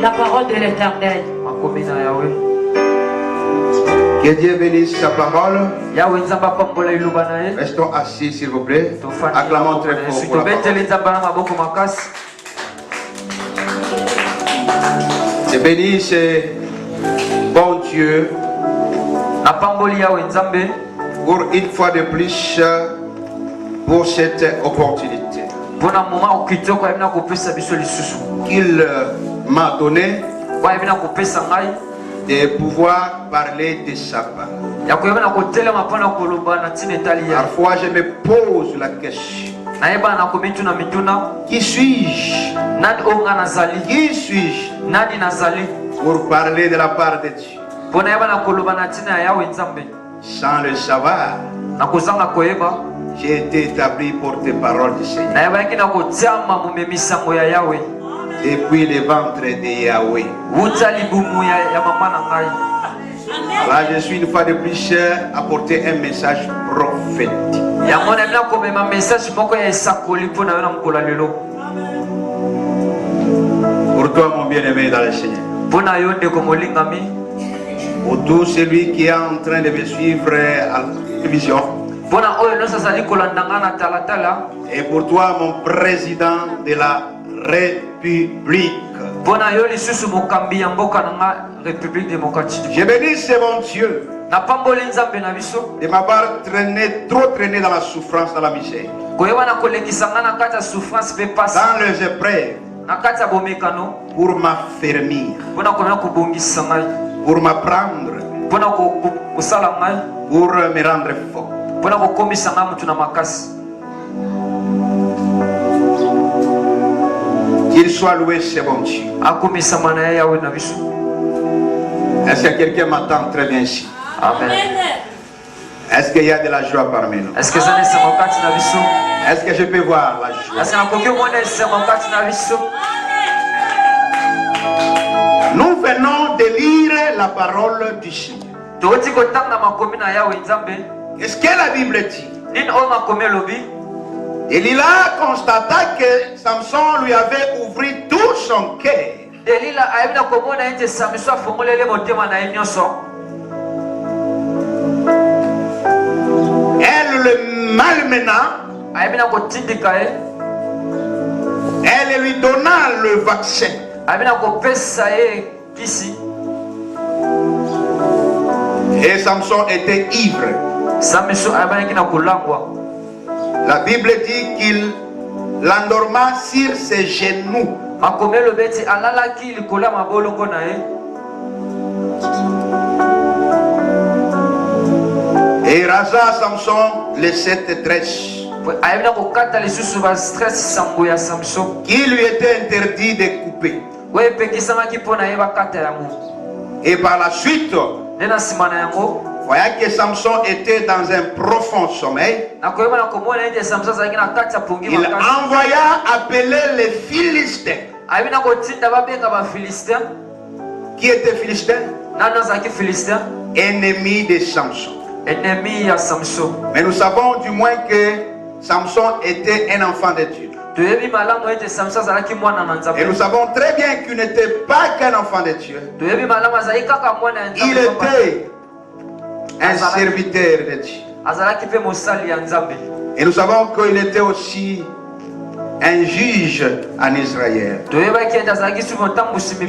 la parole de l'Éternel. Que Dieu bénisse sa parole. Restons assis s'il vous plaît. Acclamons très fort pour la parole. Je bénis ce bon Dieu pour une fois de plus pour cette opportunité qu'il m'a donné de pouvoir parler de sa parole. Parfois je me pose la question: qui suis-je? Qui suis-je pour parler de la part de Dieu? Sans le savoir, j'ai été établi porte-parole du Seigneur depuis le ventre de Yahweh. Alors je suis une fois de plus apporté un message prophétique. Pour toi mon bien-aimé dans le Seigneur, pour tout celui qui est en train de me suivre à la télévision, et pour toi mon président de la République, je bénis ce bon Dieu de m'avoir trop traîné dans la souffrance, dans la misère, dans les épreuves, pour m'affermir, pour m'apprendre, pour me rendre fort. Qu'il soit loué ce bon Dieu. Est-ce que quelqu'un m'entend très bien ici? Amen. Est-ce qu'il y a de la joie parmi nous? Est-ce que je peux voir la joie? Nous venons de lire la parole du Seigneur. Qu'est-ce que la Bible dit? Delilah constata que Samson lui avait ouvert tout son cœur. Elle le malmena. Elle lui donna le vaccin. Et Samson était ivre. La Bible dit qu'il l'endorma sur ses genoux. Et rasa Samson les 7 tresses qui lui était interdit de couper. Et par la suite, voyant que Samson était dans un profond sommeil, il envoya appeler les Philistins. Qui était Philistin? Ennemi de Samson. Mais nous savons du moins que Samson était un enfant de Dieu. Et nous savons très bien qu'il n'était pas qu'un enfant de Dieu. Il était un serviteur de Dieu. Et nous savons qu'il était aussi un juge en Israël. Et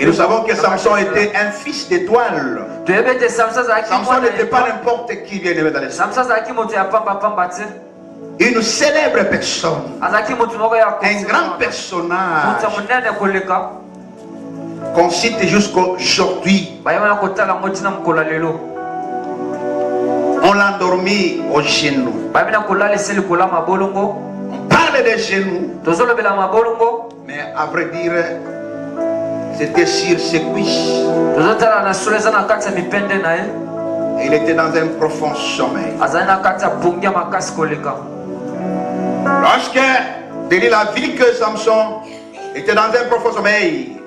nous savons que Samson était un fils d'étoile. Samson n'était pas n'importe qui, bien aimé dans les cieux. Une célèbre personne, un grand personnage qu'on cite jusqu'aujourd'hui. On l'a endormi aux genoux. On parle des genoux, mais à vrai dire, c'était sur ses cuisses. Et il était dans un profond sommeil. Lorsque Delilah vit que Samson était dans un profond sommeil,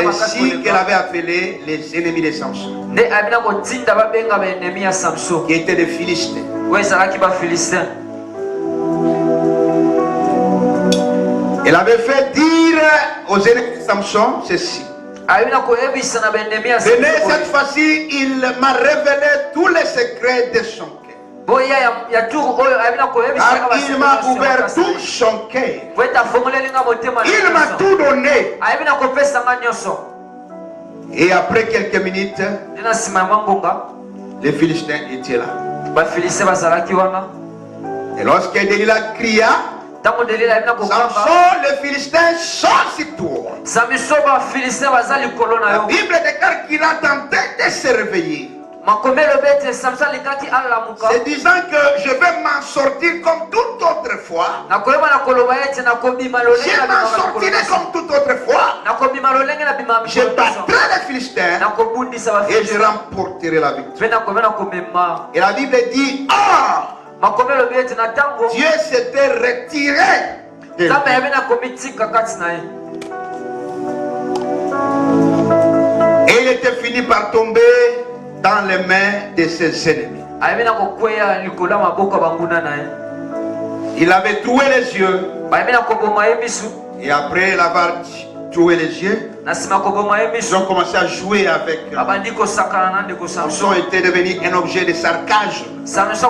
ainsi qu'elle avait appelé les ennemis de Samson, qui étaient des Philistins. Il avait fait dire aux ennemis de Samson ceci. Venez, cette fois-ci, il m'a révélé tous les secrets de son cœur. Il m'a ouvert tout son cœur. Il m'a tout donné. Et après quelques minutes, les Philistins étaient là. Et lorsque Delilah cria, Samson, les Philistins sont sur toi. La Bible déclare qu'il a tenté de se réveiller, se disant que je vais m'en sortir comme toute autre fois. Je m'en sortirai comme toute autre fois. Je battrai les Philistins et je remporterai la victoire. Et la Bible dit, Dieu s'était retiré de lui. Et il était fini par tomber dans les mains de ses ennemis. Il avait troué les yeux. Et après l'avoir troué les yeux, ils ont commencé à jouer avec. Samson était devenu un objet de sarcasme. Samson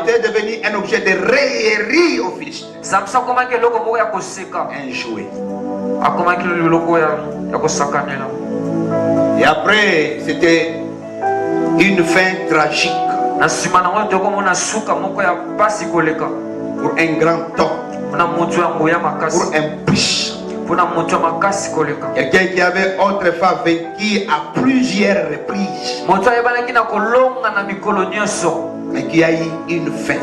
était devenu un objet de raillerie aux Philistins. Un jouet. Et après, c'était une fin tragique pour un grand homme, pour un puissant, quelqu'un qui avait autrefois vaincu à plusieurs reprises, mais qui a eu une fin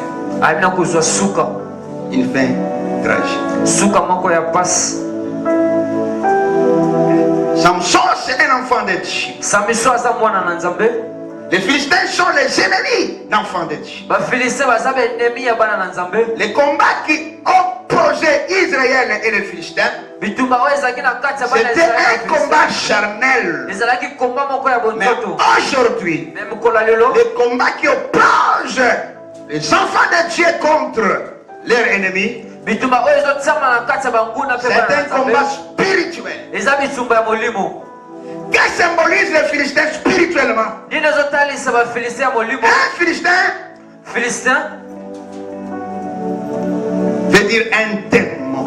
tragique. Samson, c'est un enfant de Dieu. Les Philistins sont les ennemis d'enfants de Dieu. Les combats qui opposaient Israël et les Philistins, c'était un combat charnel. Mais aujourd'hui, les combats qui opposent les enfants de Dieu contre leurs ennemis, c'est un combat spirituel. Qu'est-ce que symbolise les Philistins spirituellement? Un Philistin veut dire un démon.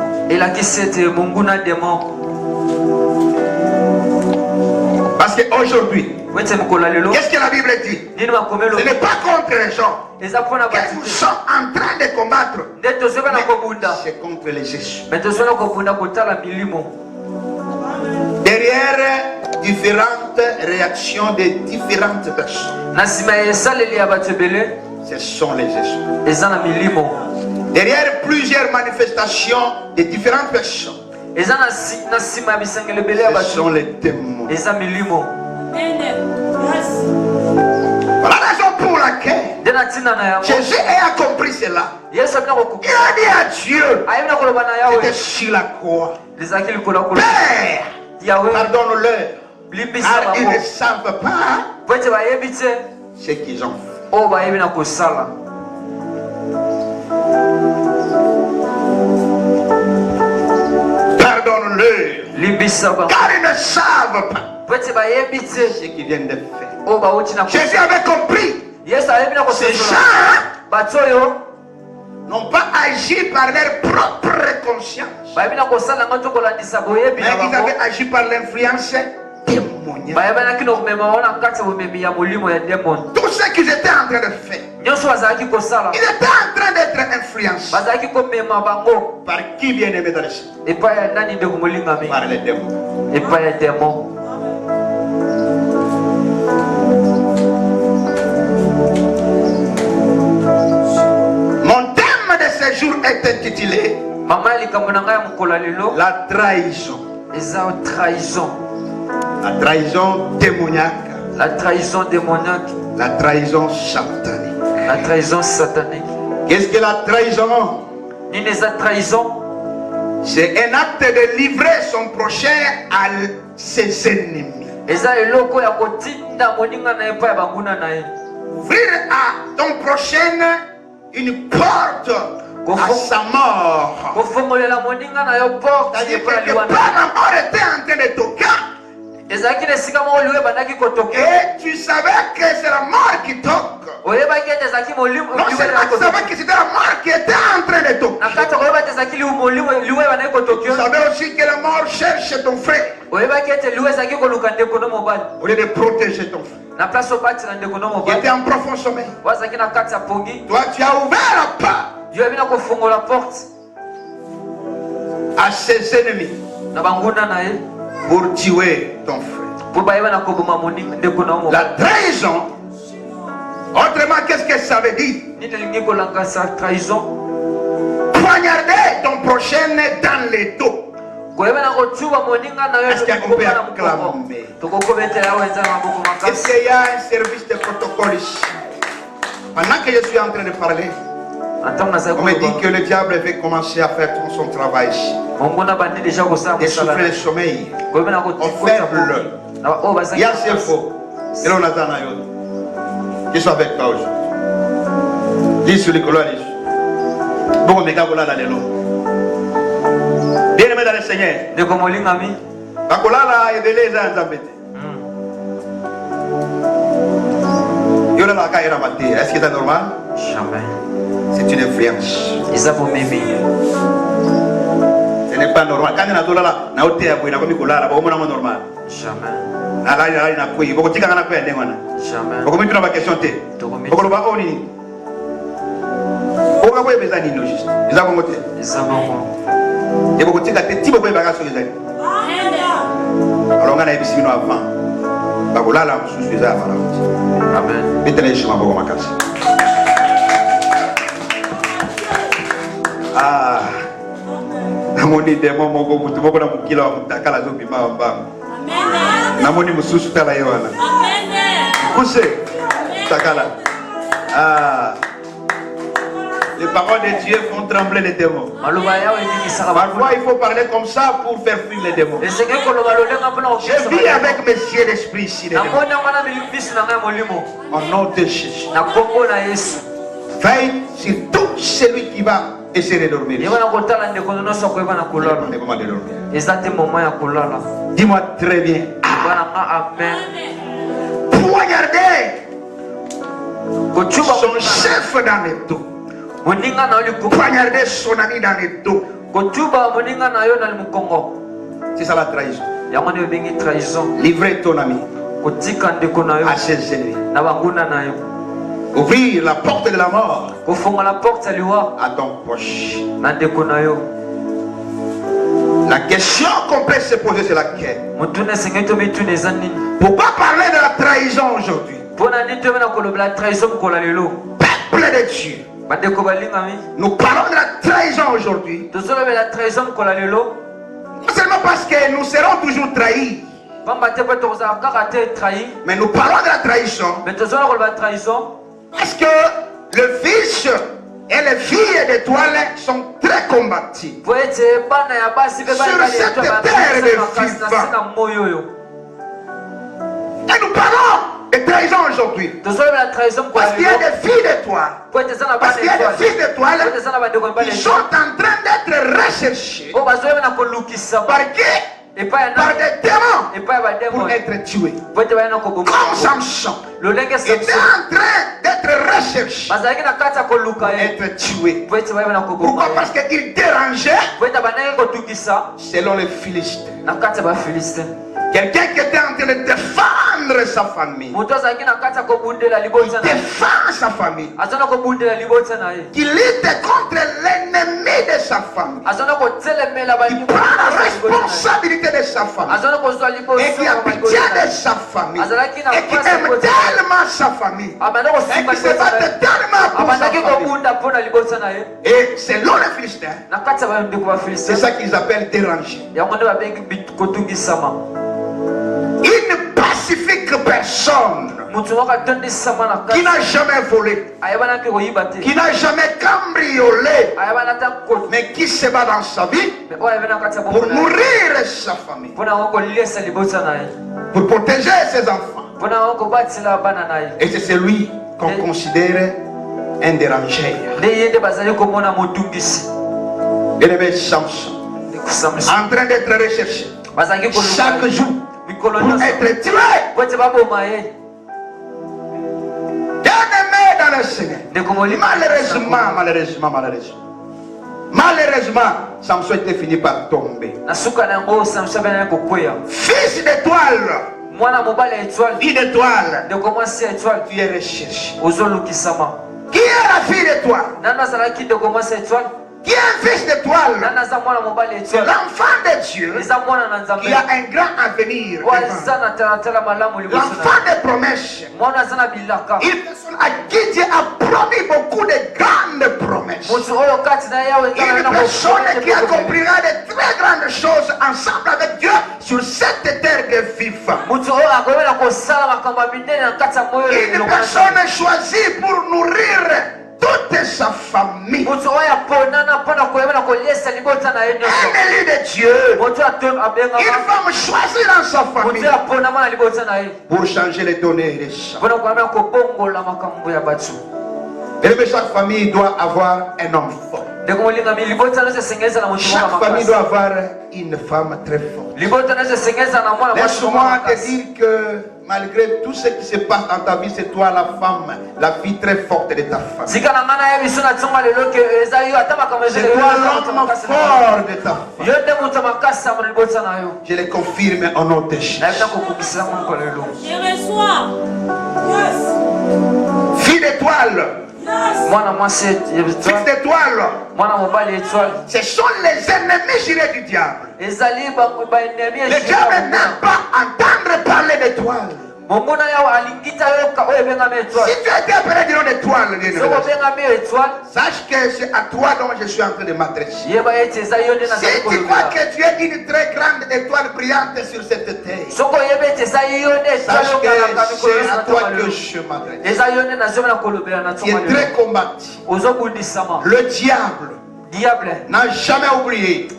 Parce qu'aujourd'hui, qu'est-ce que la Bible dit? Ce n'est pas contre les gens que nous sommes en train de combattre, mais c'est contre les esprits. Derrière différentes réactions de différentes personnes, ce sont les esprits. Derrière plusieurs manifestations de différentes personnes, ce sont les démons. Voilà la raison pour laquelle Jésus a compris cela. Il a dit à Dieu, c'était sur la croix, Père, pardonne-leur, car ils ne savent pas ce qu'ils ont fait. Pardonne-leur, car ils ne savent pas ce qu'ils viennent de faire. Jésus avait compris. Ces gens n'ont pas agi par leur propre conscience, mais ils avaient agi par l'influence démoniaque. Tout ce qu'ils étaient en train de faire, ils étaient en train d'être influencés. Par qui vient aimer dans le ciel? Par les démons. Mon thème de ce jour est intitulé la trahison. La trahison démoniaque. La trahison démoniaque. La trahison satanique. La trahison satanique. Qu'est-ce que la trahison? C'est un acte de livrer son prochain à ses ennemis. Ouvrir à ton prochain une porte à sa mort. C'est-à-dire que quelque part la mort était en train de toquer. Et tu savais que c'est la mort qui toque. Non seulement tu savais que c'était la mort qui était en train de toquer. Tu savais aussi que la mort cherche ton frère. Au lieu de protéger ton frère. Il était en profond sommeil. Toi tu as ouvert la porte à ses ennemis pour tuer ton frère. La trahison, autrement, qu'est-ce que ça veut dire? Poignarder ton prochain dans les dos. Est-ce qu'on peut acclamer? Est-ce qu'il y a un service de protocole ici? Pendant que je suis en train de parler, on me dit que le diable veut commencer à faire son travail ici. Des souffles de sommeil, on faible. Il y a ce faux. Et l'on attend à eux. Qui sont avec toi aujourd'hui? Dis sur les colonnes. Bon, mais quand là, bien aimé dans le Seigneur. Bakolala et belé za nzambete. Yola la kaira maté. Est-ce que c'est normal? Jamais. C'est une influence. Ce n'est pas normal. Quand on a dolala, na oté ya bwina komi kolala, ba omona normal. Jamais. Na la na koyi, boko tika kana pende ngona. Jamais. Boko mituna ba question te. Boko ba oni. Boko ba beza ni juste. Eza bongo te. Eza bongo. Et beaucoup de gens qui ont été bagages les amis. Alors on a été ici avant. Bagola la sous les avant. Amen. Mettez les chemins pour ma casse. Ah. Namoni demo mongo mutu moko na mukila wa mutakala zo bima amba. Amen. Namoni mususu tala yoana. Amen. Kuse. Takala. Ah. Les paroles de Dieu font trembler les démons. Parfois, il faut parler comme ça pour faire fuir les démons. Je vis avec mes yeux d'esprit ici. Au nom de Jésus. Veille sur tout celui qui va essayer de dormir. Dis-moi très bien. Poignarder son chef dans les dos. Poignarder son ami dans les dos. C'est ça la trahison. Livrer ton ami à ses ennemis. Ouvrir la porte de la mort à ton proche. La question qu'on peut se poser, c'est laquelle? Pourquoi parler de la trahison aujourd'hui? Peuple de Dieu, nous parlons de la trahison aujourd'hui. Non seulement parce que nous serons toujours trahis, mais nous parlons de la trahison parce que le fils et les filles d'étoiles sont très combatifs sur cette terre de vivants. Et nous parlons de trahison aujourd'hui. Parce qu'il y a des filles d'étoiles. Parce qu'il y a des filles d'étoiles qui sont en train d'être recherchées. Par qui? Par des démons pour être tués. Comme Samson. Il était en train d'être recherché pour être tué. Pourquoi? Parce qu'il dérangeait selon les Philistins. Quelqu'un qui était en train de défendre sa famille. Il défend sa famille. Qui lutte contre l'ennemi de sa famille. Il prend la responsabilité de sa famille. Et qui a pitié de sa famille. Et qui aime tellement sa famille. Et qui se bat tellement pour sa famille. Et selon les Philistins, c'est ça qu'ils appellent déranger. Il ne pacifique personne qui n'a jamais volé, qui n'a jamais cambriolé, mais qui se bat dans sa vie pour nourrir sa famille, pour protéger ses enfants. Et c'est celui qu'on considère un dérangeur. Bien-aimé Samson, en train d'être recherché chaque jour pour être tué. Bien-aimé dans le Seigneur, malheureusement, Samson était fini par tomber. Fils d'étoile, fille d'étoile, tu es recherché. Qui est la fille d'étoile? Qui est un fils d'étoile? C'est l'enfant de Dieu qui a un grand avenir. L'enfant des promesses. Une personne à qui Dieu a promis beaucoup de grandes promesses. Une personne qui accomplira de très grandes choses ensemble avec Dieu sur cette terre de vif. Une personne choisie pour nourrir toute sa famille. Un élu de Dieu. Une femme choisie dans sa famille pour changer les données et les champs. Et chaque famille doit avoir un homme fort. Chaque famille doit avoir une femme très forte. Laisse-moi te dire que malgré tout ce qui se passe dans ta vie, c'est toi la femme, la fille très forte de ta famille. C'est toi l'homme fort de ta famille. Je le confirme au nom de Jésus. Je reçois. Fille d'étoile. Fils d'étoile. Ce sont les ennemis jurés du diable. Le diable n'aime pas entendre parler d'étoile. Si tu as été appelé du nom d'étoile, sache que c'est à toi dont je suis en train de m'adresser. Si tu crois que tu es une très grande étoile brillante sur cette terre, sache que c'est à toi que je m'adresse. Tu es très combattu. Le diable n'a jamais oublié et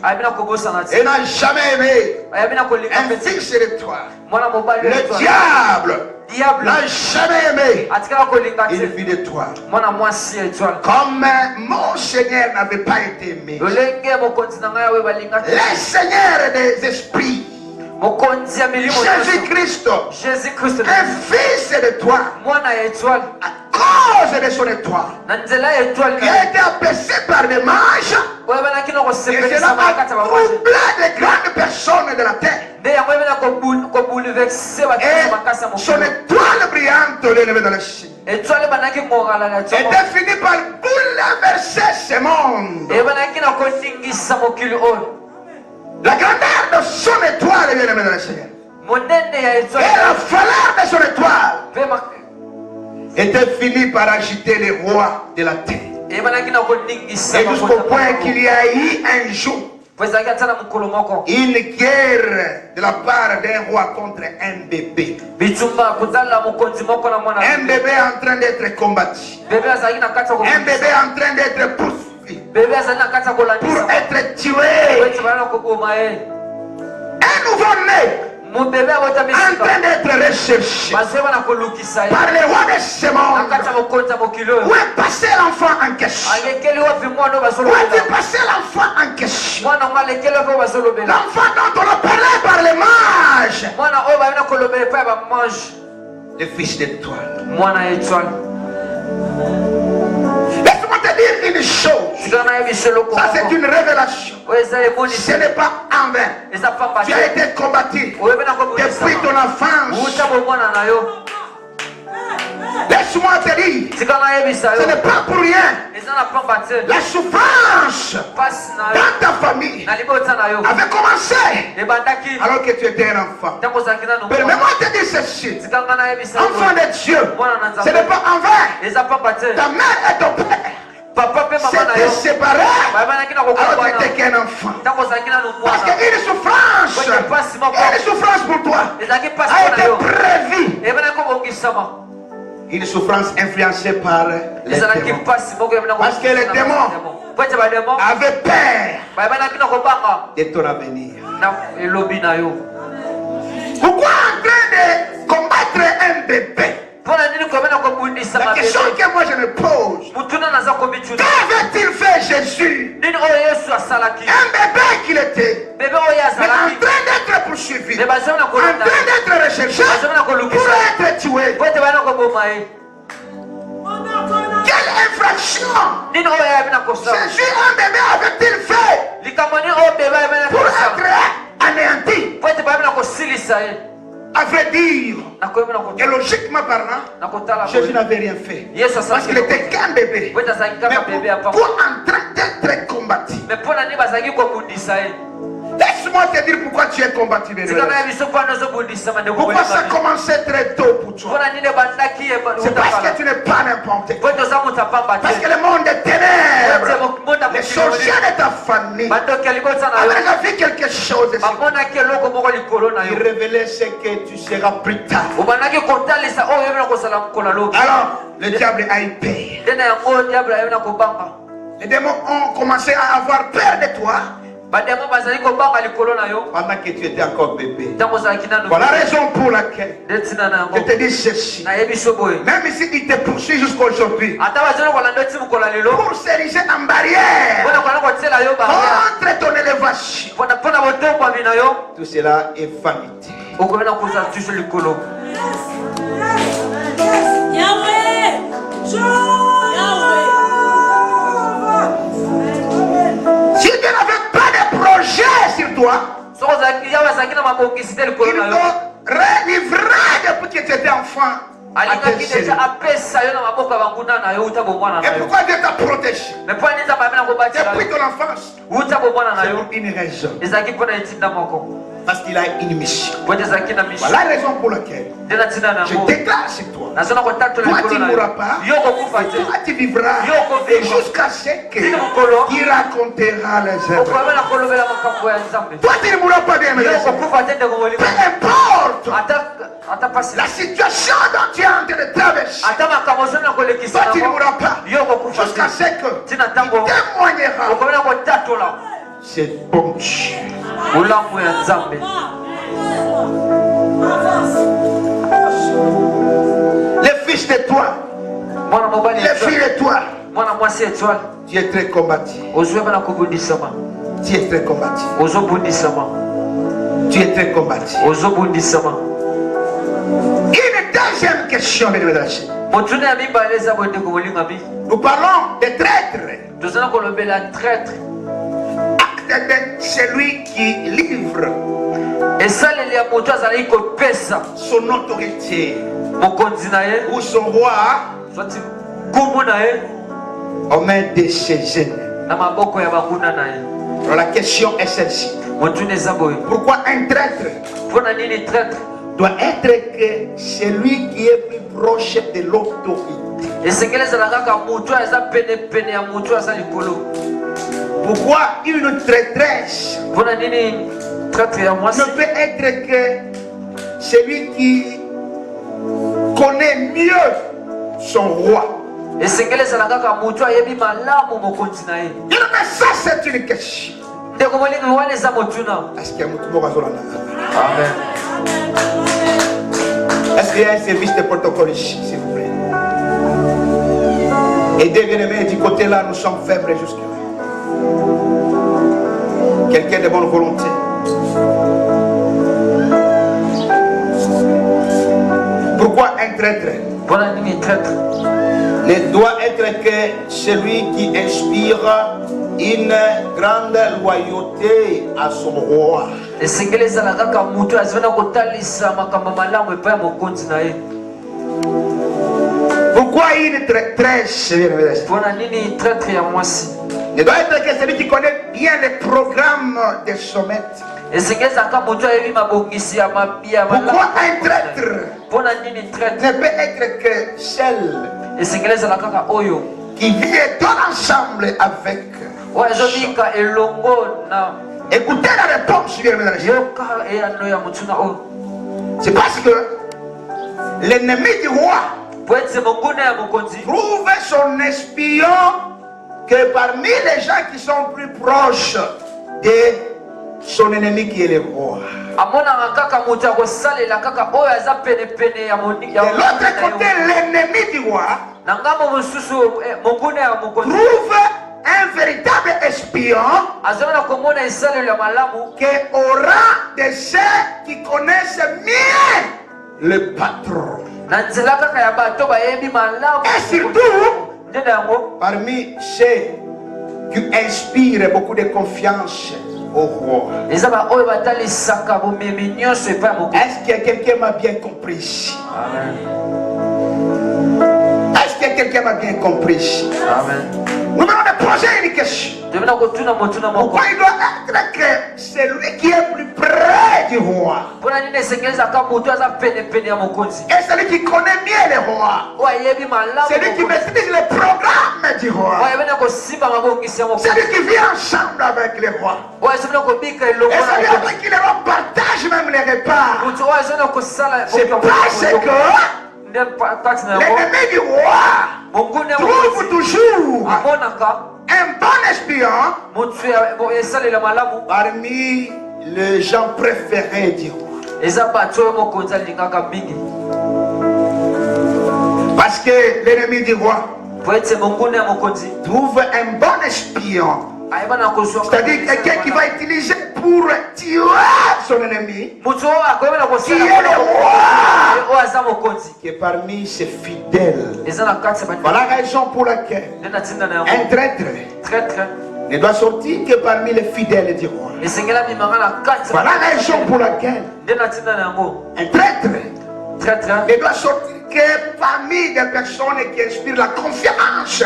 n'a jamais aimé un fils d'étoile. Le diable n'a jamais aimé une fille d'étoile. Comme mon Seigneur n'avait pas été aimé, le Seigneur des esprits, Jésus-Christ, un fils de toi, à cause de son étoile, qui a été abaissé par des mages, et cela a troublé de grandes personnes de la terre. Et son étoile brillante l'élevée dans le ciel était fini par bouleverser ce monde. La grandeur de son étoile est bien aimée dans le Seigneur. Et la valeur de son étoile était finie par agiter les rois de la terre. Et jusqu'au point qu'il y a eu un jour une guerre de la part d'un roi contre un bébé. Un bébé en train d'être combattu. Un bébé en train d'être poursuivi pour être tué. Un nouveau-né en train d'être recherché par les rois de ce monde. Où est passé l'enfant en question? Où est passé l'enfant en question? L'enfant dont on a parlé par les mages. Le fils d'étoile. Laisse-moi te dire une chose. Ça c'est une révélation. Ce n'est pas en vain. Tu as été combattu depuis ton enfance. Laisse-moi te dire, ce n'est pas pour rien. La souffrance dans ta famille avait commencé alors que tu étais un enfant. Permets-moi de te dire ceci. Enfant de Dieu, ce n'est pas en vain. Ta mère et ton père s'étaient séparés alors que tu n'étais qu'un enfant. Parce qu'une souffrance pour toi a été prévue. Une souffrance influencée par les démons. Parce que les démons avaient peur de ton avenir. Pourquoi en train de combattre un bébé? La question que moi je me pose, qu'avait-il fait Jésus? Un bébé qu'il était, mais en train d'être poursuivi, en train d'être recherché pour être tué. Quelle infraction Jésus, un bébé, avait-il fait pour être anéanti? À vrai dire, et logiquement parlant, Jésus n'avait rien fait. Parce qu'il n'était qu'un bébé. Mais pourquoi en train d'être combattu? Laisse-moi te dire pourquoi tu es combattu. Pourquoi ça commençait très tôt pour toi? C'est parce que tu n'es pas n'importe qui. Parce que le monde est ténèbres. Les sorciers de ta famille avaient fait quelque chose. Il révélait ce que tu seras plus tard. Alors, le diable a eu peur. Les démons ont commencé à avoir peur de toi. Pendant que tu étais encore bébé. Voilà la raison pour laquelle je te dis ceci. Même si il te poursuit jusqu'à aujourd'hui, pour s'ériger en barrière contre ton élévation, tout cela est vanité. Si tu n'avais pas de projet sur toi, il t'aurait livré depuis que tu étais enfant. Et pourquoi Dieu t'a protégé depuis ton enfance? C'est pour une raison. Parce qu'il a une mission. Voilà la raison pour laquelle je déclare sur toi. Toi tu ne mourras pas. Et toi tu vivras. Et jusqu'à ce que tu raconteras les œuvres. Toi tu ne mourras pas, bien. Peu importe la situation dont tu es en train de traverser, toi tu ne mourras pas. Jusqu'à ce que tu témoigneras. C'est bon Dieu. Les fils de toi, les filles de toi, tu es très combattu. Tu es très combattu. Tu es très combattu. Une deuxième question, nous parlons des traîtres. De celui qui livre son autorité ou son roi aux mains de ses ennemis. Alors la question est celle-ci. Pourquoi un traître doit être que celui qui est plus proche de l'autorité? Pourquoi une traîtresse ne peut être que celui qui connaît mieux son roi? Mais ça c'est une question. Est-ce qu'il y a Est-ce qu'il y a un service de protocole ici, s'il vous plaît? Et bien-aimés, du côté là, nous sommes faibles jusque-là. Quelqu'un de bonne volonté. Pourquoi un traître? Ne doit être que celui qui inspire une grande loyauté à son roi. Pourquoi une traîtresse? Ne doit être que celui qui connaît bien les programmes des sommets. Pourquoi un traître ne peut être que celle qui vit dans l'ensemble avec. Écoutez la réponse. C'est parce que l'ennemi du roi trouve son espion que parmi les gens qui sont plus proches de son ennemi qui est le roi. l'autre côté, l'ennemi du roi trouve un véritable espion qui aura de ceux qui connaissent mieux le patron. Et surtout, parmi ceux qui inspirent beaucoup de confiance au roi. Est-ce que quelqu'un m'a bien compris ici? Est-ce que quelqu'un m'a bien compris ici? Nous venons de poser une question. Pourquoi il doit être que c'est lui qui est plus près du roi? Et c'est lui qui connaît mieux le roi. C'est lui qui maîtrise le programme du roi. C'est lui qui vit ensemble avec le roi. Et c'est lui avec qui le roi partage même les repas. C'est parce que l'ennemi du roi trouve toujours un bon espion parmi les gens préférés du roi. Parce que l'ennemi du roi trouve un bon espion. C'est-à-dire quelqu'un qui va utiliser pour tuer son ennemi, qui est le roi, qui est parmi ses fidèles. Voilà la raison pour laquelle un traître ne doit sortir que parmi les fidèles du roi. Voilà la raison pour laquelle un traître ne doit sortir que parmi des personnes qui inspirent la confiance.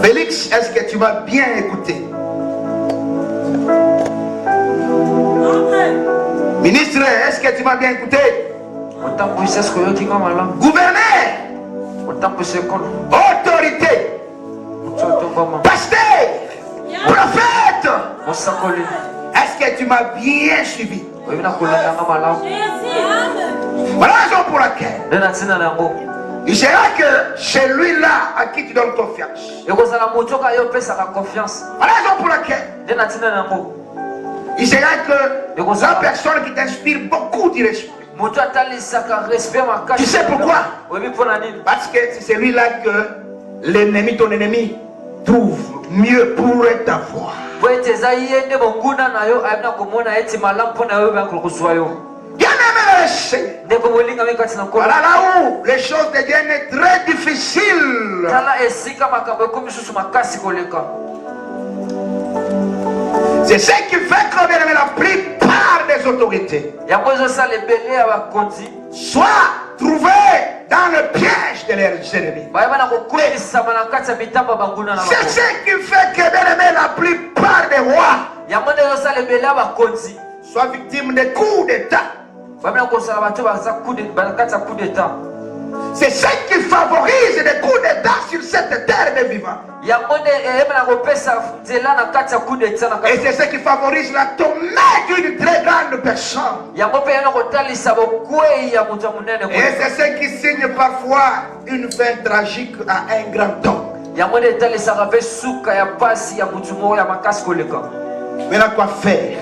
Félix, est-ce que tu vas bien écouter? Ministre, est-ce que tu vas bien écouter? Gouverneur, autorité, pasteur, prophète, est-ce que tu m'as bien suivi? Voilà la raison pour laquelle il sera que celui-là à qui tu donnes confiance. Voilà la raison pour laquelle il sera que la personne qui t'inspire beaucoup de respect. Tu sais pourquoi? Parce que c'est celui-là que l'ennemi, ton ennemi, trouve mieux pour t'avoir. Bien aimé le Seigneur. Voilà là où les choses deviennent très difficiles. C'est ce qui fait que la plupart des autorités soient trouvées dans le piège de leurs ennemis. C'est ce qui fait que la plupart des rois soient victimes de coups d'État. C'est ce qui favorise les coups d'État sur cette terre des vivants. Et c'est ce qui favorise la tournée d'une très grande personne. Et c'est ce qui signe parfois une fin tragique à un grand homme. Maintenant, quoi faire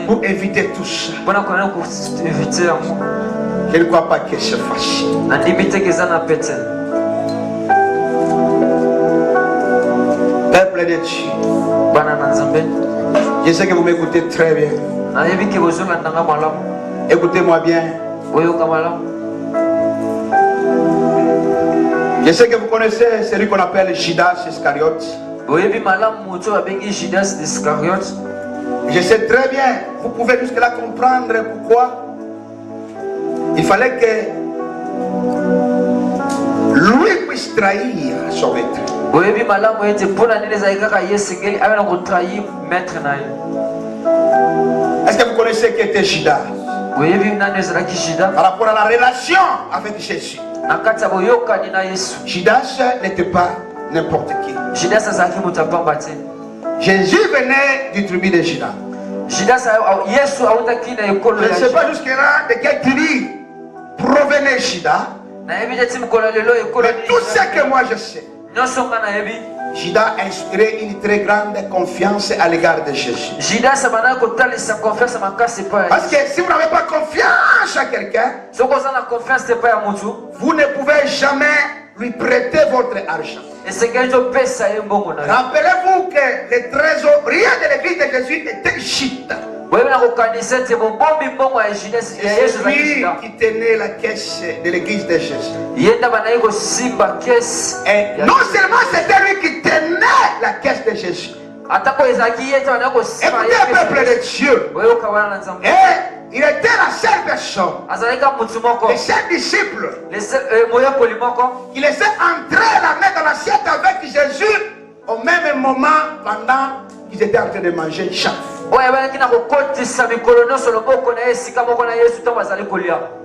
pour éviter tout ça? Je ne crois pas que c'est facile. Peuple de Dieu, je sais que vous m'écoutez très bien. Écoutez-moi bien. Je sais que vous connaissez celui qu'on appelle Judas Iscariote. Je sais très bien, vous pouvez jusque-là comprendre pourquoi il fallait que lui puisse trahir son maître. Est-ce que vous connaissez qui était Judas? Par rapport à la relation avec Jésus, Judas n'était pas n'importe qui. Jésus venait du tribu de Judas. Je ne sais pas jusque-là de quel tribu provenait Judas. Mais tout ce que moi je sais, Judas a inspiré une très grande confiance à l'égard de Jésus. Parce que si vous n'avez pas confiance à quelqu'un, vous ne pouvez jamais lui prêter votre argent. Rappelez-vous que le trésorier de l'église de Jésus était Judas. C'est lui qui tenait la caisse de l'église de Jésus. Et non seulement c'était lui qui tenait la caisse de Jésus. Écoutez, peuple de Dieu. Et il était la seule personne, les seuls disciples, qui laissaient entrer la main dans l'assiette avec Jésus au même moment pendant qu'ils étaient en train de manger chaque fois.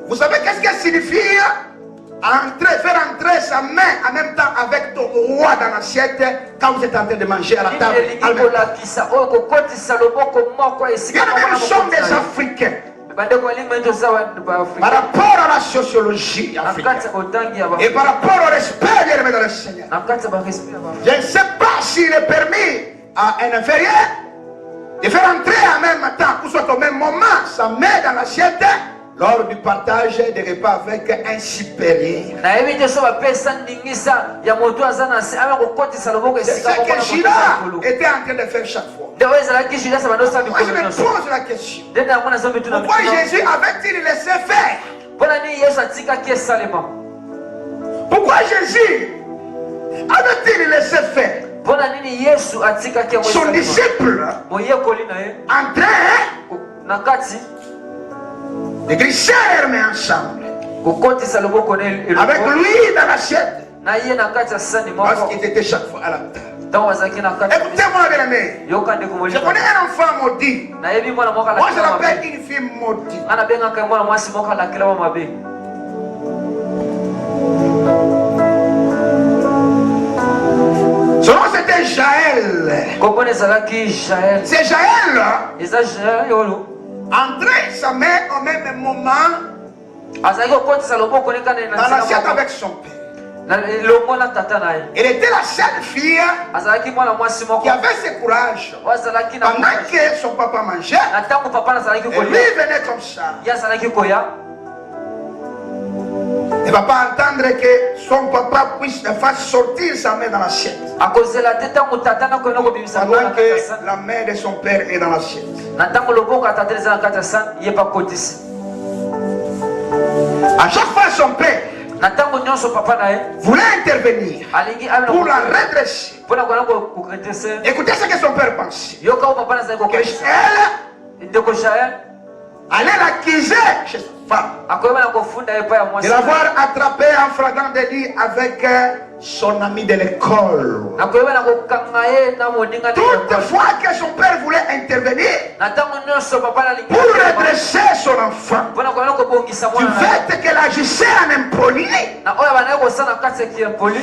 Vous savez qu'est-ce que signifie faire entrer sa main en même temps avec ton roi dans l'assiette quand vous êtes en train de manger à la table? Nous sommes des Africains. Par rapport à la sociologie africaine et par rapport au respect bien aimé dans le Seigneur, je ne sais pas s'il est permis à un inférieur de faire entrer en même temps, ou soit au même moment, sa main dans l'assiette lors du partage des repas avec un supérieur. C'est ce que Judas était en train de faire chaque fois. Moi je me pose la question, pourquoi Jésus avait-il laissé faire? Pourquoi Jésus avait-il laissé faire son disciple en train de glisser les mains ensemble avec lui dans l'assiette, parce qu'il était chaque fois à la table? Écoutez-moi, bien aimé, je connais un enfant maudit. Moi je l'appelle une fille maudite. Son nom c'était Jaël. C'est Jaël entrer sa main au même moment dans l'assiette avec son père. Elle était la seule fille qui avait ce courage. Pendant que son papa mangeait, et lui venait comme ça. Elle ne va pas entendre que son papa puisse faire sortir sa main dans l'assiette. Pendant que la main de son père est dans l'assiette. À chaque fois son père voulait intervenir pour la redresser. Écoutez ce que son père pensait. Que elle allait l'accuser chez sa femme de l'avoir attrapé en flagrant délit avec son ami de l'école. Toutefois que son père voulait intervenir pour redresser son enfant du fait qu'elle agissait en impoli,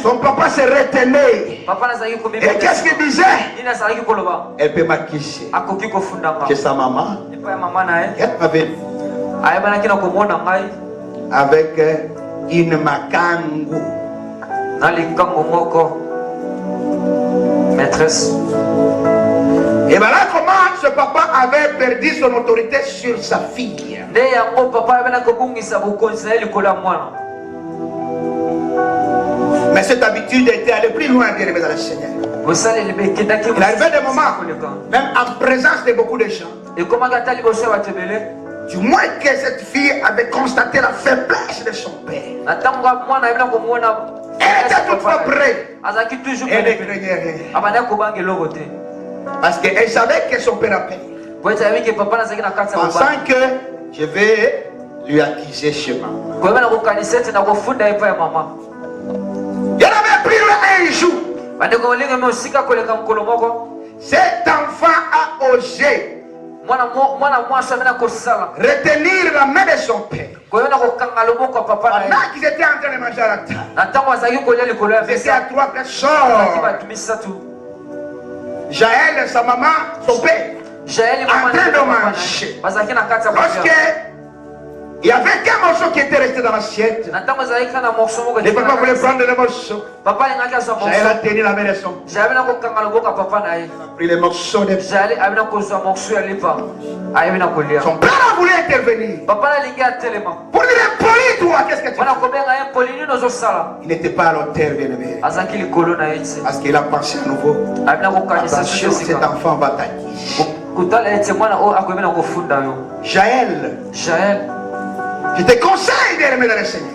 son papa se retenait. Et qu'est-ce qu'il disait? Elle peut m'accuser que sa maman avec une makangu, maîtresse. Et voilà comment ce papa avait perdu son autorité sur sa fille. Mais cette habitude était allée plus loin, bien aimé dans le Seigneur. Il arrivait des moments, même en présence de beaucoup de gens, du moins que cette fille avait constaté la faiblesse de son père. Elle était toutefois prête. Elle ne craignait rien. Parce qu'elle savait que son père a payé. Pensant que je vais lui accuser chez maman. Il avait pris un jour. Cet enfant a osé retenir la main de son père. Pendant qu'ils étaient en train de manger à la table, c'était à 3 personnes. Jaël, sa maman, son père, en train de manger. Lorsque Il y avait qu'un morceau qui était resté dans l'assiette. Le papa voulait prendre le morceau. Jaël a tenu la main de son père. Il a pris les morceaux de son père a voulu intervenir. Pour dire impoli, toi, qu'est-ce que tu fais? Il n'était pas à l'auteur, bien-aimé. Parce qu'il a pensé à nouveau. Attention, cet enfant va t'acquis. Jaël, je te conseille d'aimer dans le Seigneur.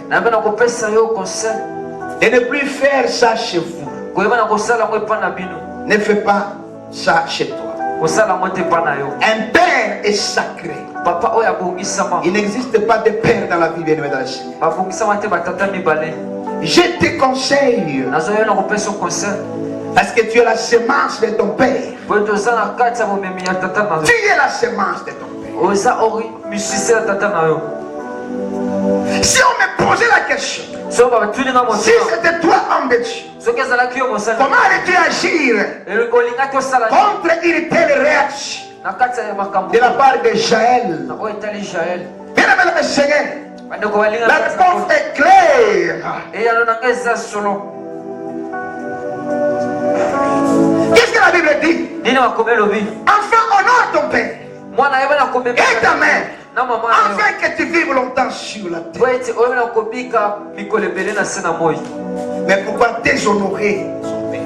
De ne plus faire ça chez vous. Ne fais pas ça chez toi. Un père est sacré. Il n'existe pas de père dans la vie, bien-aimé dans le Seigneur. Je te conseille. Parce que tu es la semence de ton père. Tu es la semence de ton père. Si on me posait la question, si c'était toi homme de Dieu, comment allais-tu agir contre une telle réaction de la part de Jaël? Bien aimé le Seigneur, la réponse est claire. Qu'est-ce que la Bible dit? Enfin, honore ton père et ta mère, afin que tu vives longtemps sur la terre. Mais pourquoi déshonorer son père?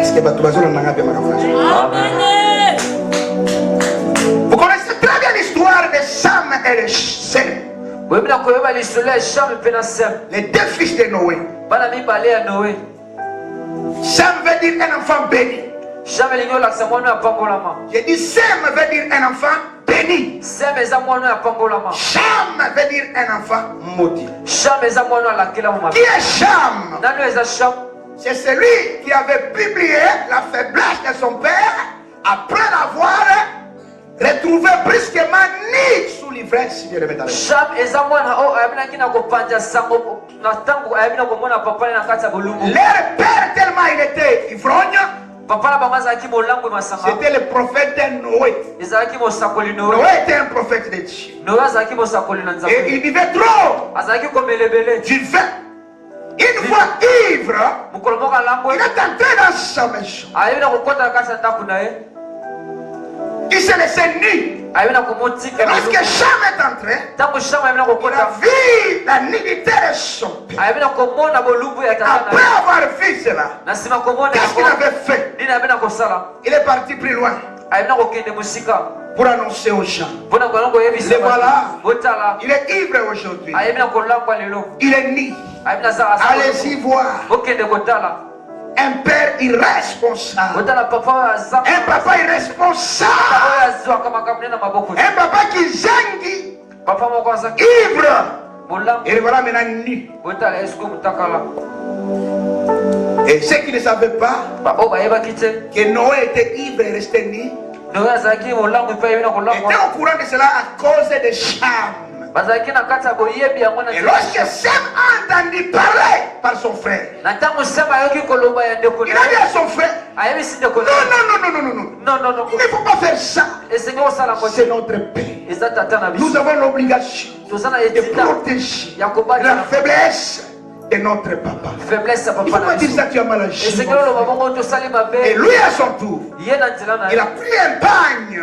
Est-ce que vous connaissez très bien l'histoire de Sam et de Sem, les deux fils de Noé. Sam veut dire un enfant béni. J'ai dit Sem veut dire un enfant béni. Cham veut dire un enfant maudit. Qui est Cham? C'est celui qui avait publié la faiblesse de son père après l'avoir retrouvé brusquement nu sous l'ivresse. Leur père, tellement il était ivrogne, c'était le prophète de Noé. Noé était un prophète de Dieu. Et il vivait trop du vin. Une fois ivre, il est entré dans sa maison. Il s'est laissé nu. Et lorsque Cham est entré, il a vu la nudité de son père. Après avoir vu cela, qu'est-ce qu'il avait fait? Il est parti plus loin pour annoncer aux gens. Et voilà, il est ivre aujourd'hui. Il est nu. Allez-y voir. Un père irresponsable. Un papa irresponsable. Un papa qui zangue. Ivre. Et le voilà maintenant nu. Et ceux qui ne savaient pas que Noé était ivre et restait nu étaient au courant de cela à cause de Cham. Et lorsque Sem a entendu parler par son frère, il a dit à son frère, non, il ne faut pas faire ça. C'est notre père. Nous avons l'obligation de protéger la faiblesse de notre papa. Il ne faut pas dire ça, tu as mal agi. Et lui à son tour, il a pris un pagne,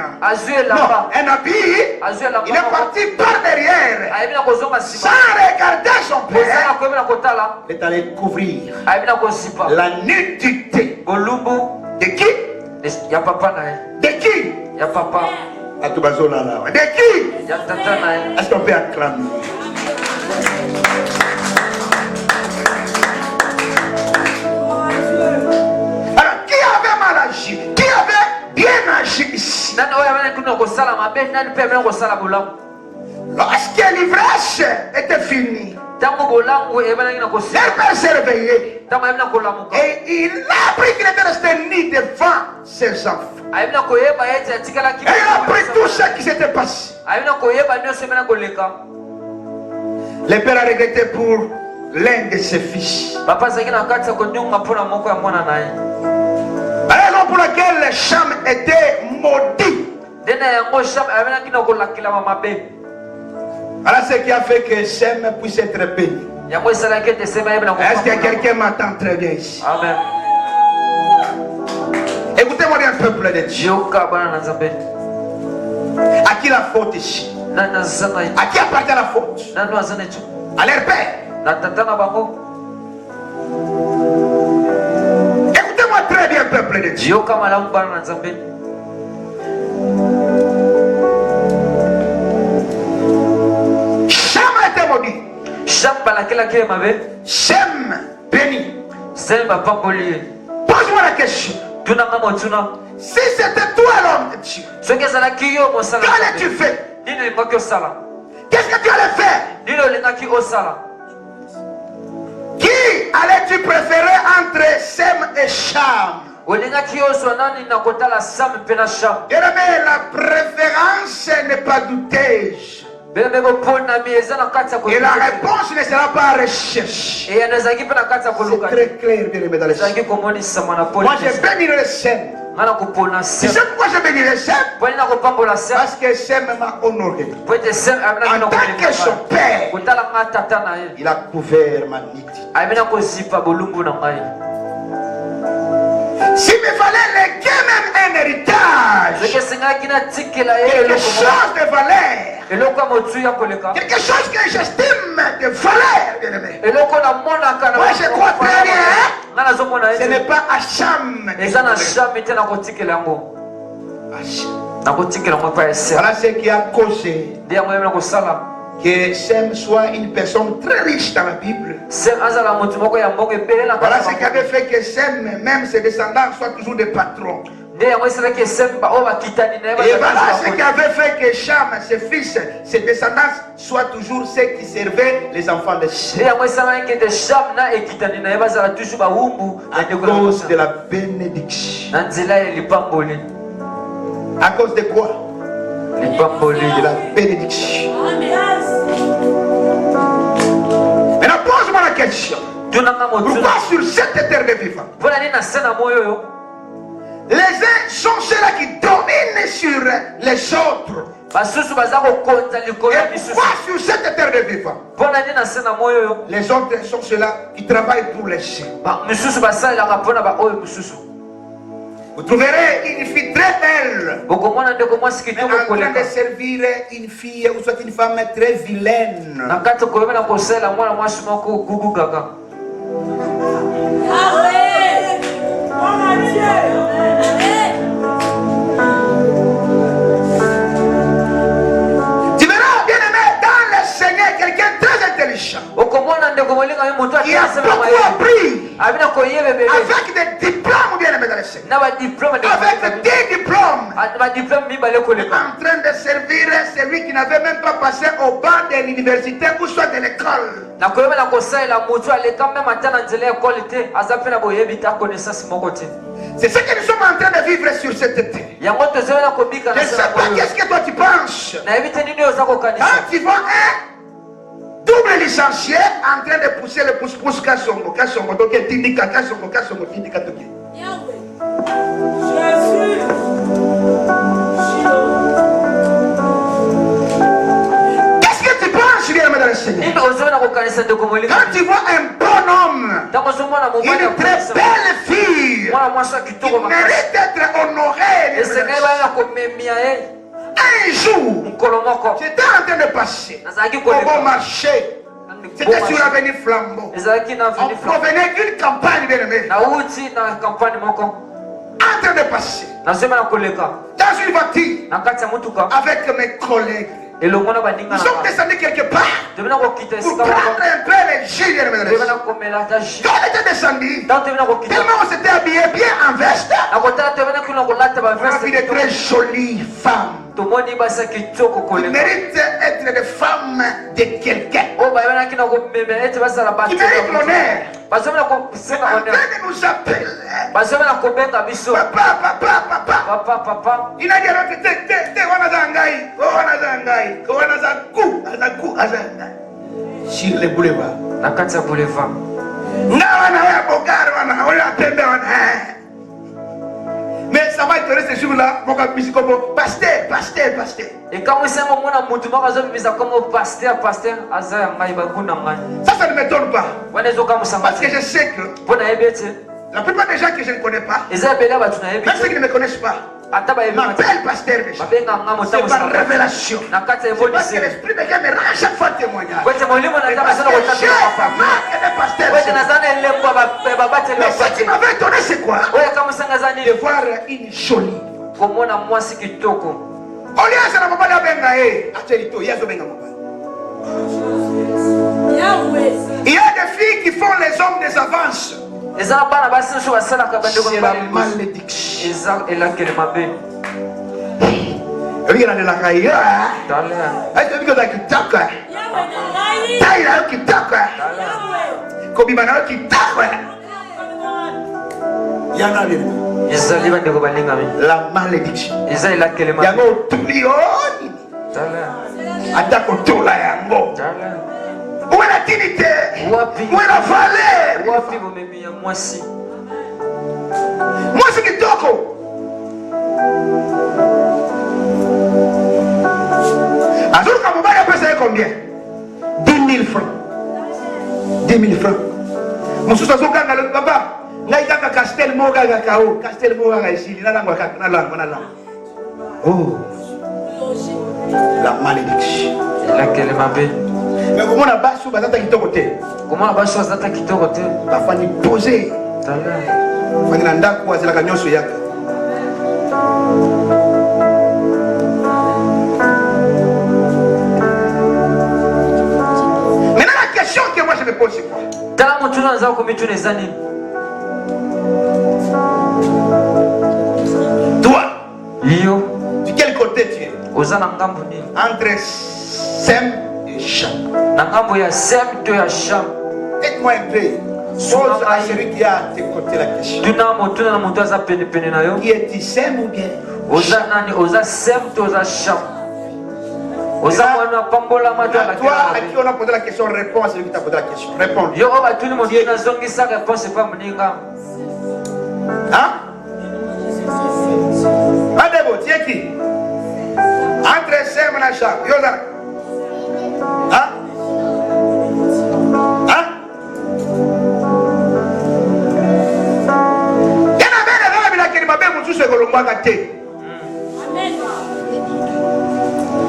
non, un habit. Il est parti par derrière sans regarder son père. Il est allé couvrir la nudité de qui? De qui? De qui? Est-ce qu'on peut acclamer? Qui avait bien agi ici? Lorsque l'ivresse était finie, leur père s'est réveillé et il a appris qu'il était resté nu devant ses enfants. Et il a appris tout ce qui s'était passé. Le père a regretté pour l'un de ses fils. La raison pour laquelle Cham était maudit. Voilà ce qui a fait que Sem puisse être béni. Est-ce que quelqu'un m'entend très bien ici? Amen. Écoutez-moi bien, peuple de Dieu. À qui la faute ici? À qui appartient la faute? À leur père. Écoutez-moi très bien, peuple de Dieu. Cham a été maudit. Sem béni. Pose-moi la question. Si c'était toi l'homme de Dieu, qu'allais-tu faire? Qu'est-ce que tu allais faire? Qui allais-tu préférer entre Sem et Cham? Bien-aimé, la préférence n'est pas douteuse. Et la réponse ne sera pas recherche. C'est très clair, bien-aimé, dans les Sem. Moi, j'ai béni le Sem. Tu sais pourquoi j'ai béni le Sem? Parce que Sem m'a honoré. En tant que son père, il a couvert ma nidité. S'il me fallait léguer même un héritage, quelque chose de valeur, quelque chose que j'estime de valeur, bien-aimé. Moi je crois très bien, ce n'est pas Cham. Voilà ce qui a causé que Sem soit une personne très riche dans la Bible. Voilà ce qui avait fait que Sem, même ses descendants, soient toujours des patrons. Et voilà ce qui avait fait que Cham, ses fils, ses descendants, soient toujours ceux qui servaient les enfants de Sem. À cause de la bénédiction. À cause de quoi? De la bénédiction. Maintenant, pose-moi la question. Pourquoi sur cette terre de vivant, les uns sont ceux-là qui dominent sur les autres? Et pourquoi sur cette terre de vivant, les autres sont ceux-là qui travaillent pour les siens? Vous trouverez une fille très belle, mais en train de servir une fille ou soit une femme très vilaine. Tu verras, bien aimé, dans le Seigneur, quelqu'un très intelligent, qui a beaucoup appris, avec des diplômes, bien aimé dans le Seigneur, avec des diplômes, en train de servir celui qui n'avait même pas passé au banc de l'université ou soit de l'école. C'est ce que nous sommes en train de vivre sur cette terre. Je ne sais pas qu'est-ce que toi tu penses. Quand tu vois un double licencié en train de pousser le pouce-pouce Kassongo, donc il t'indique Kassongo, t'indique Toki. Jésus. Qu'est-ce que tu penses, bien dans le Seigneur? Quand tu vois un bon homme, une très belle fille, qui mérite d'être honorée, un jour, j'étais en train de passer au bon marché. C'était sur l'avenue Flambeau. On provenait d'une campagne, bien aimé. En train de passer dans une voiture avec mes collègues. Nous sommes descendus quelque part pour prendre un peu les jus. Quand on était descendu, tellement on s'était habillé bien en veste, on a vu de très jolies femmes. Qui méritent d'être des femmes de quelqu'un. Qui méritent l'honneur. En train de nous appeler. Papa. Il a dit à l'autre, sur les boulevards. étonné ce jour-là, mon capucin comme pasteur, pasteur, pasteur. Et quand vous savez, mon amour, comme pasteur, pasteur, Ça ne m'étonne pas. Parce que je sais que la plupart des gens que je ne connais pas, même ceux qui ne me connaissent pas, m'appellent pasteur. C'est par révélation. C'est parce que l'Esprit de Dieu me rend à chaque fois témoignage. Et parce que j'ai marqué des pasteurs. Mais ce qui m'avait étonné, c'est quoi? De voir une jolie. Il y a des filles qui font les hommes des avances. C'est la malédiction. La malédiction. Où est la dignité? Où est la valeur? Moi, c'est qui toko. Azul Kamouba a pesé combien? 10 000 francs. 10 000 francs. Mon sous son gars, le papa, n'a Castel Moga Kao, Castel Moga ici, n'a la oh, la malédiction. Mais comment on a bassou bazata qui côté? Comment la basse bazata qui côté? La famille posée. Fani nanda kwa zela kanyoso yaka. Maintenant la question que moi je me pose c'est quoi? Tala mtu anaanza kumituna zani. Toi, Yo, de quel côté tu es? ozana ngambo ni? Entre Sem et Cham. Na ngambo ya Sem to ya Sham. Aide-moi un peu. Pose à celui qui a à tes côtés la question. Tuna mtu na mtu aza pene na yo. Qui est Sem ou bien? Oza nani? Oza Sem to oza Sham. Oza mwana pambola mato la toi à qui on a posé la question, réponds à celui qui t'a posé la question. Réponds. Yo ba tout le monde na zongi sa réponse pas mninga. Hein? Adebo, tu es qui? Entre Sem et Cham. Yo là. Hein? Hein?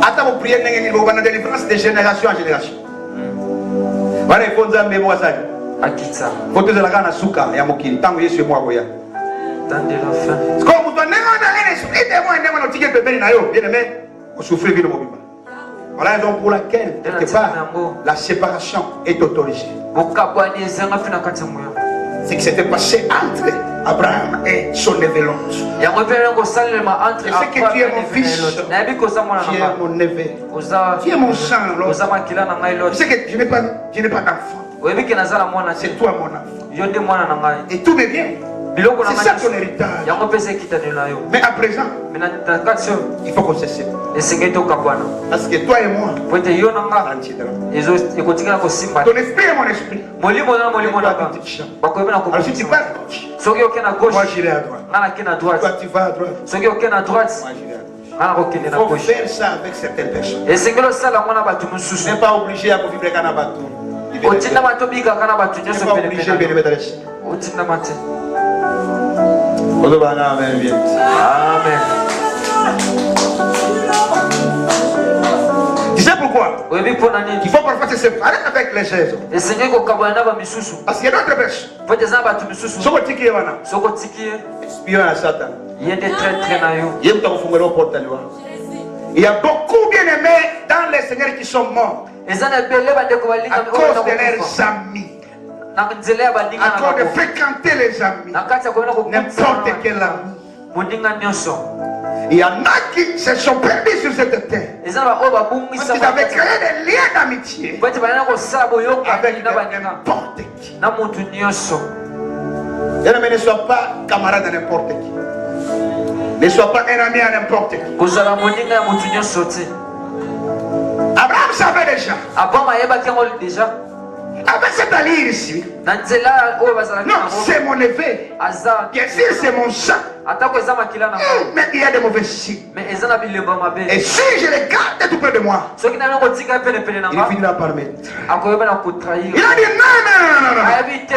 Attends, vous priez, vous avez une délivrance de génération en génération. Voilà, il faut que vous ayez mémoire. Akitsa. Faut que vous ayez un souka et un mokili. Tant que vous êtes sur moi, vous êtes. Tande la fin. Comme vous avez un esprit de moi, bien aimé, vous souffrez de mon vivant. Voilà la raison pour laquelle, quelque part, la séparation est autorisée. C'est que c'était passé entre Abraham et son neveu. Et c'est que tu es mon fils, tu es mon neveu, tu es mon sang. C'est que je n'ai pas d'enfant. C'est toi mon enfant. Et tout va bien. C'est ça ton héritage. Mais à présent, il faut qu'on se sépare. Parce que toi et moi, ton esprit est mon esprit. Alors si tu vas à gauche, moi j'irai à droite. Toi tu vas à droite, moi j'irai à gauche. Il faut faire ça avec certaines personnes. Tu n'es pas obligé à vivre avec un abattoir. Tu n'es pas obligé de vivre avec Amen. Tu sais pourquoi? Il faut parfois se séparer avec les gens. Parce qu'il y a d'autres personnes. Espion à Satan. Il y a beaucoup bien aimés dans les seigneurs qui sont morts à cause de leurs amis. À cause de fréquenter les amis, n'importe quel ami. Il y en a qui se sont perdus sur cette terre parce qu'ils avaient créé des liens d'amitié avec n'importe qui. Bien-aimé, ne sois pas camarade à n'importe qui. Ne sois pas un ami à n'importe qui. Abraham savait déjà. Avec cette alliée ici, na nzela oyo bazalaki non, nango c'est mon neveu. aza Bien sûr, c'est mon sang. atako eza makila na ngai Mais il y a des mauvais signes. mais eza na bilembo ya mabe Et si je les garde tout près de moi, soki na yango kotika ye penepene na il nga finira par me trahir. akoyeba na kotrahir Il a dit non. ayebi te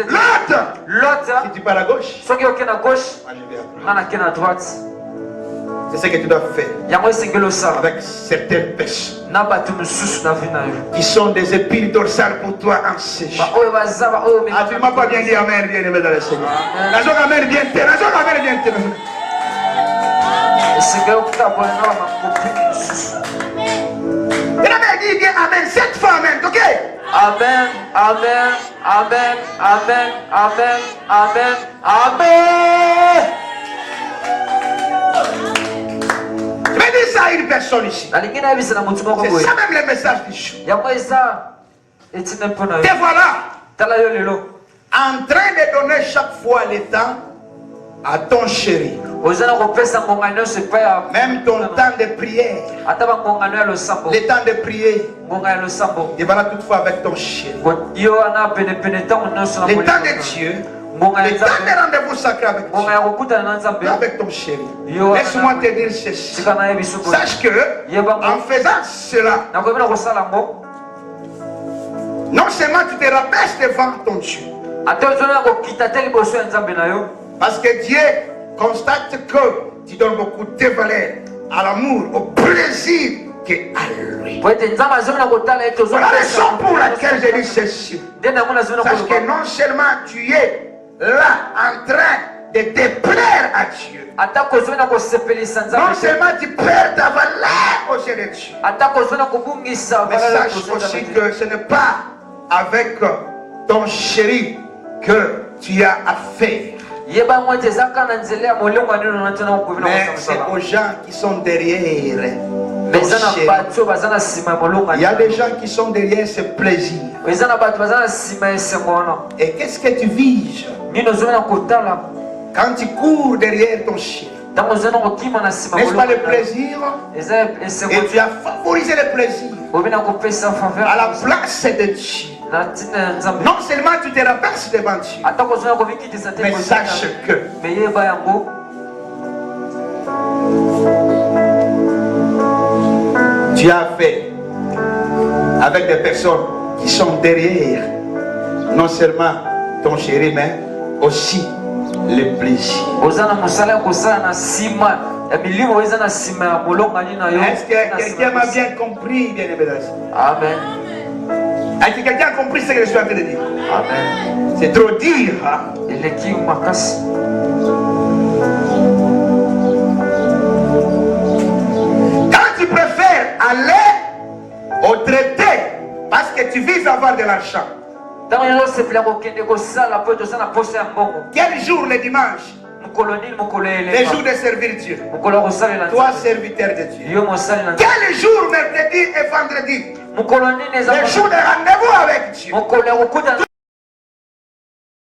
L'autre, lote si tu pars à gauche, soki oke na gauche moi je vais à droite. nga nake na droite C'est ce que tu dois faire yango esengeli osala avec certaines personnes na bato mosusu na vi na yo qui sont des épines dorsales pour toi en séché. baoyo baza baoyo Ah, tu ne m'as pas bien dit Amen, bien aimé dans le Seigneur. Nazo Amen, bien te. Nazo Amen, bien te. esengeli okutabola na bamakopi mosusu Il avait dit bien Amen 7 fois Amen, ok? amen amen amen amen amen amen amen Je vais dire ça à une personne ici. nalingi nayebisa na motu moko C'est boye ça même le message du jour. yango eza etina mpo na yo Te voilà tala yo lelo en train de donner chaque fois le temps à ton chéri. oza na kopesa ngonga nyonso epai ya Même ton temps de prière. ata bangongano ya losambo Le temps de prier. ngonga ya losambo Tu vas là toutefois avec ton chéri. yo wana penepene ntango nyonso na Le temps kolinga de Dieu. ngonga ya Le temps de nzambe rendez-vous sacré avec ngonga Dieu. ya kokutana na nzambe Avec ton chéri. Yo, Laisse-moi te dire ceci. tika na ye biso boye Sache que Yebango. en faisant cela, nakoyebi na kosala yango non seulement tu te rabaisses devant ton Dieu, ata ozoni na kokita te liboso ya nzambe na yo parce que Dieu constate que tu donnes beaucoup de valeur à l'amour, au plaisir que à lui. po ete nzambe azomi na kotala ete Voilà la raison pour laquelle je dis ceci. nde nango nazoni na Sache que koloba non seulement tu es là en train de te plaire à Dieu, atako ozoni na kosepelisa non nzambe te seulement tu perds ta valeur aux yeux de Dieu, atako ozoni na kobungisa mais valeur ya sache liboso ya aussi nzambe te que ce n'est pas avec ton chéri que tu as affaire. yeba yango ete eza kaka na nzela ya molongo ya nino na ntina kokobi na Mais c'est kosala aux gens qui sont derrière mais ton eza na chéri. bato oyo baza na nsima ya molongo Il y a des gens qui sont derrière ce plaisir. eza na bato baza na nsima ya esengo wana Et qu'est-ce que tu vises nini ozoni na kotala quand tu cours derrière ton chéri? ntango ozoni na kokima na nsima N'est-ce pas le molongo plaisir? eza esengo Et tu as favorisé le plaisir obi na kopesa faveur à la place de Dieu. na ntina ya nzambe Non seulement tu te rabaisses devant Dieu, atako ozoni na kobikitisa te mais sache que me yeba yango tu as fait avec des personnes qui sont derrière, non seulement ton chéri, mais aussi le plaisir. oza na mosala ya kosala na nsima ya milimo oyo eza na nsima ya molongani na yo Est-ce que quelqu'un m'a bien compris, bien aimé? amen Est-ce que quelqu'un a compris ce que je suis en train de dire? amen C'est trop dire. Hein? eleki makasi Quand tu préfères aller au traité parce que tu vises avoir de l'argent, ntango nyonso osepela kokende kosala po ete oza na posa ya mbongo quel jour le dimanche? mokolo nini mokolo ya Le elema jour de servir Dieu. mokolo ya kosalela Toi, nzambe serviteur de Dieu. yo mosali na nzambe Quel jour, mercredi et vendredi? mokolo nini eza Le jour de rendez-vous avec Dieu. mokolo ya kokutana